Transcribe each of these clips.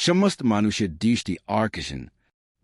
সমস্ত মানুষের দৃষ্টি আকর্ষণ।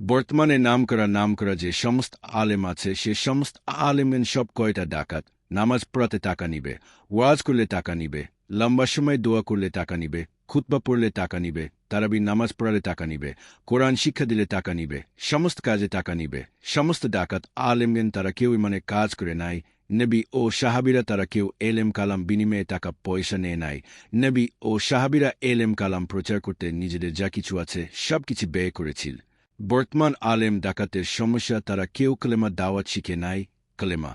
বর্তমানে নামকরা যে সমস্ত আলেম আছে সে সমস্ত আলেমেন সব কয়টা ডাকাত। নামাজ পড়াতে টাকা নিবে, ওয়াজ করলে টাকা নিবে, লম্বা সময় দোয়া করলে টাকা নিবে, খুতবা পড়লে টাকা নিবে, তারাবি নামাজ পড়ালে টাকা নিবে, কোরআন শিক্ষা দিলে টাকা নিবে, সমস্ত কাজে টাকা নিবে। সমস্ত ডাকাত আলেমগেন তারা কেউ মানে কাজ করে নাই। নবী ও সাহাবিরা তারা কেউ এলেম কালাম বিনিময়ে টাকা পয়সা নেয় নাই। নবী ও সাহাবিরা এলেম কালাম প্রচার করতে নিজেদের যা কিছু আছে সব কিছু ব্যয় করেছিল। বর্তমান আলেম ডাকাতের সমস্যা তারা কেউ কলেমা দাওয়াত শিখে নাই। কলেমা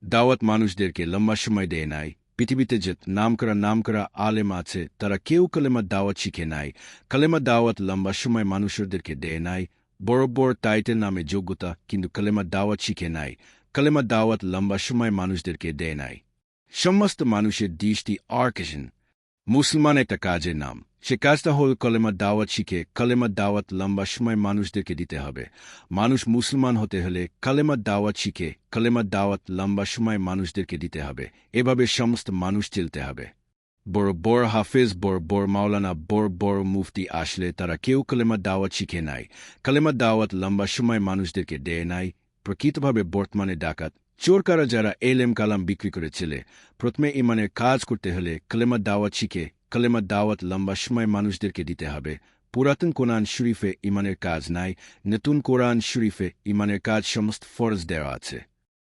দাওয়াত মানুষদেরকে লম্বা সময় দেয় নাই। পৃথিবীতে যে নামকরা আলেম আছে তারা কেউ কলেমা দাওয়াত শিখে নাই। কলেমা দাওয়াত লম্বা সময় মানুষদেরকে দেয় নাই। বড় বড় টাইটেল নামে যোগ্যতা, কিন্তু কলেমা দাওয়াত শিখে নাই। কলেমা দাওয়াত লম্বা সময় মানুষদেরকে দেয় নাই। সমস্ত মানুষের দৃষ্টি আকর্ষণ। মুসলমান একটা কাজের নাম, সে কাজটা হল কলেমা দাওয়াত শিখে কলেমা দাওয়াত লম্বা সময় মানুষদেরকে দিতে হবে। মানুষ মুসলমান হতে হলে কলেমা দাওয়াত শিখে কলেমা দাওয়াত লম্বা সময় মানুষদেরকে দিতে হবে। এভাবে সমস্ত মানুষ চলতে হবে। বড় বড় হাফেজ, বড় বড় মাওলানা, বড় বড় মুফতি আসলে তারা কেউ কলেমা দাওয়াত শিখে নাই। কলেমা দাওয়াত লম্বা সময় মানুষদেরকে দেয় নাই। প্রকৃতভাবে বর্তমানে ডাকাত চোরকারা যারা এলেম কালাম বিক্রি করেছিল, প্রথমে ইমানের কাজ করতে হলে কলেমা দাওয়াত শিখে কলেমা দাওয়াত লম্বা সময় মানুষদেরকে দিতে হবে। পুরাতন কোরআন শরীফে ইমানের কাজ নাই, নতুন কোরআন শরীফে ইমানের কাজ সমস্ত ফরজ দেওয়া আছে।